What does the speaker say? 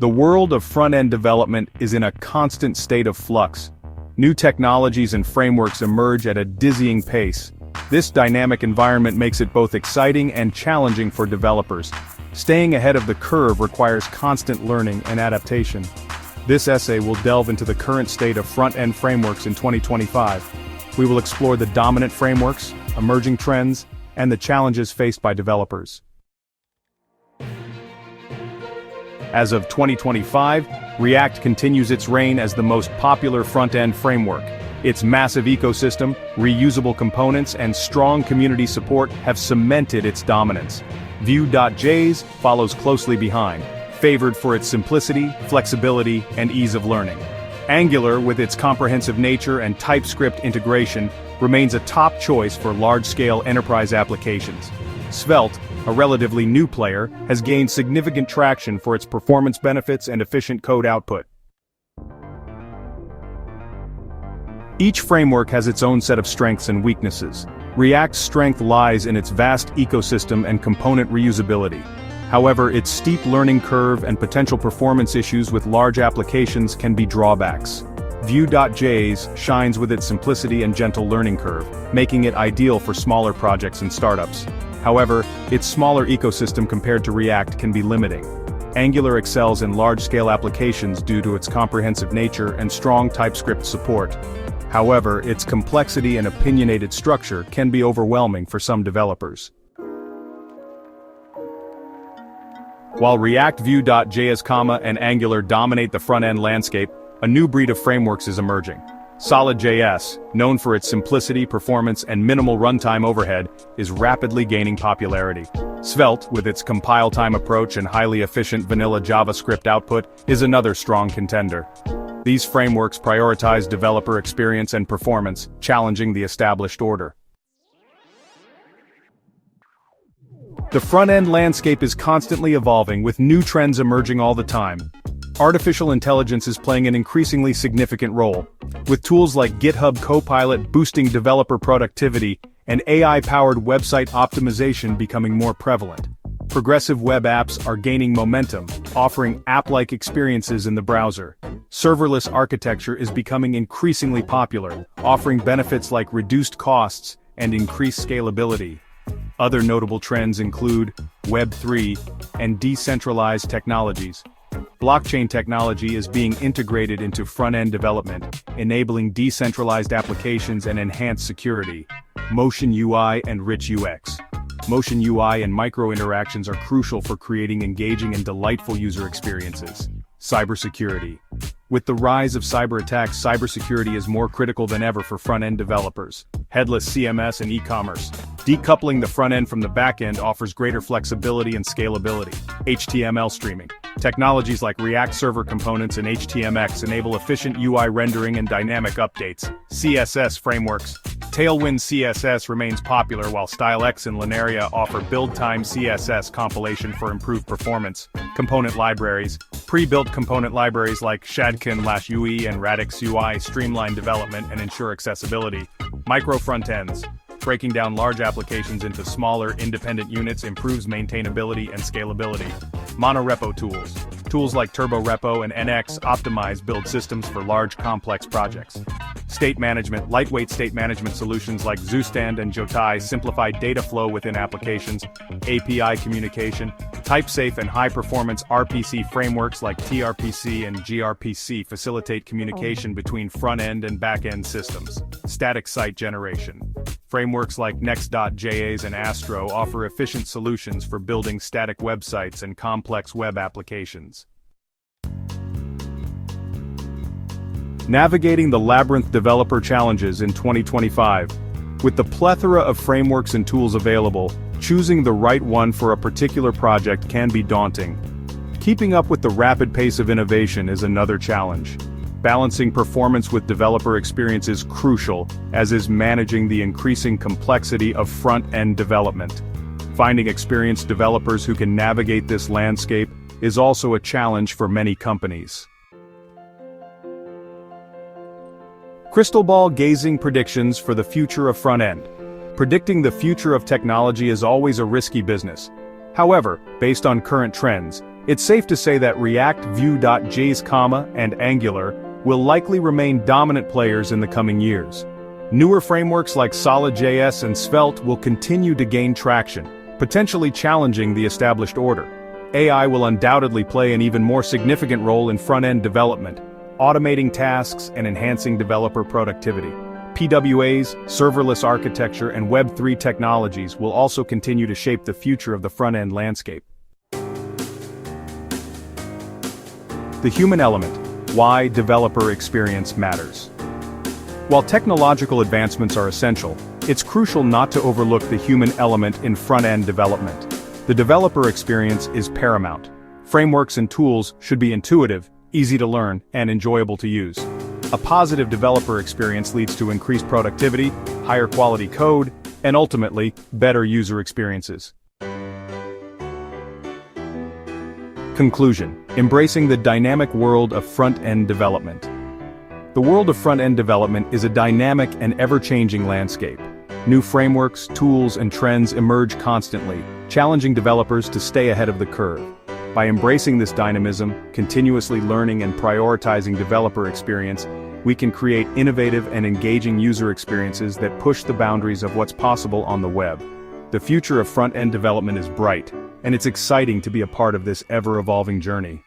The world of front-end development is in a constant state of flux. New technologies and frameworks emerge at a dizzying pace. This dynamic environment makes it both exciting and challenging for developers. Staying ahead of the curve requires constant learning and adaptation. This essay will delve into the current state of front-end frameworks in 2025. We will explore the dominant frameworks, emerging trends, and the challenges faced by developers. As of 2025, React continues its reign as the most popular front-end framework. Its massive ecosystem, reusable components, and strong community support have cemented its dominance. Vue.js follows closely behind, favored for its simplicity, flexibility, and ease of learning. Angular, with its comprehensive nature and TypeScript integration, remains a top choice for large-scale enterprise applications. Svelte, a relatively new player, has gained significant traction for its performance benefits and efficient code output. Each framework has its own set of strengths and weaknesses. React's strength lies in its vast ecosystem and component reusability. However, its steep learning curve and potential performance issues with large applications can be drawbacks. Vue.js shines with its simplicity and gentle learning curve, making it ideal for smaller projects and startups. However, its smaller ecosystem compared to React can be limiting. Angular excels in large-scale applications due to its comprehensive nature and strong TypeScript support. However, its complexity and opinionated structure can be overwhelming for some developers. While React, Vue.js, and Angular dominate the front-end landscape, a new breed of frameworks is emerging. SolidJS, known for its simplicity, performance, and minimal runtime overhead, is rapidly gaining popularity. Svelte, with its compile-time approach and highly efficient vanilla JavaScript output, is another strong contender. These frameworks prioritize developer experience and performance, challenging the established order. The front-end landscape is constantly evolving, with new trends emerging all the time. Artificial intelligence is playing an increasingly significant role, with tools like GitHub Copilot boosting developer productivity and AI-powered website optimization becoming more prevalent. Progressive web apps are gaining momentum, offering app-like experiences in the browser. Serverless architecture is becoming increasingly popular, offering benefits like reduced costs and increased scalability. Other notable trends include Web3 and decentralized technologies. Blockchain technology is being integrated into front-end development, enabling decentralized applications and enhanced security. Motion UI and rich UX. Motion UI and micro-interactions are crucial for creating engaging and delightful user experiences. Cybersecurity. With the rise of cyber attacks, cybersecurity is more critical than ever for front-end developers. Headless CMS and e-commerce. Decoupling the front-end from the back-end offers greater flexibility and scalability. HTML streaming. Technologies like React Server Components and HTMX enable efficient UI rendering and dynamic updates. CSS frameworks. Tailwind CSS remains popular while StyleX and Linearia offer build-time CSS compilation for improved performance. Component libraries. Pre-built component libraries like Shadkin/UE and Radix UI streamline development and ensure accessibility. Micro front-ends. Breaking down large applications into smaller, independent units improves maintainability and scalability. Monorepo tools. Tools like TurboRepo and NX optimize build systems for large, complex projects. State management. Lightweight state management solutions like Zustand and Jotai simplify data flow within applications. API communication. Type-safe and high-performance RPC frameworks like tRPC and gRPC facilitate communication between front-end and back-end systems. Static site generation. Frameworks like Next.js and Astro offer efficient solutions for building static websites and complex web applications. Navigating the labyrinth developer challenges in 2025. With the plethora of frameworks and tools available, choosing the right one for a particular project can be daunting. Keeping up with the rapid pace of innovation is another challenge. Balancing performance with developer experience is crucial, as is managing the increasing complexity of front-end development. Finding experienced developers who can navigate this landscape is also a challenge for many companies. Crystal ball gazing predictions for the future of front-end. Predicting the future of technology is always a risky business. However, based on current trends, It's safe to say that React, Vue.js, and Angular will likely remain dominant players in the coming years. Newer frameworks like SolidJS and Svelte will continue to gain traction, potentially challenging the established order. AI will undoubtedly play an even more significant role in front-end development, automating tasks and enhancing developer productivity. PWAs, serverless architecture, and Web3 technologies will also continue to shape the future of the front-end landscape. The human element: why developer experience matters. While technological advancements are essential, it's crucial not to overlook the human element in front-end development. The developer experience is paramount. Frameworks and tools should be intuitive, easy to learn, and enjoyable to use. A positive developer experience leads to increased productivity, higher quality code, and ultimately, better user experiences. Conclusion: embracing the dynamic world of front-end development. The world of front-end development is a dynamic and ever-changing landscape. New frameworks, tools, and trends emerge constantly, challenging developers to stay ahead of the curve. By embracing this dynamism, continuously learning and prioritizing developer experience, we can create innovative and engaging user experiences that push the boundaries of what's possible on the web. The future of front-end development is bright, and it's exciting to be a part of this ever-evolving journey.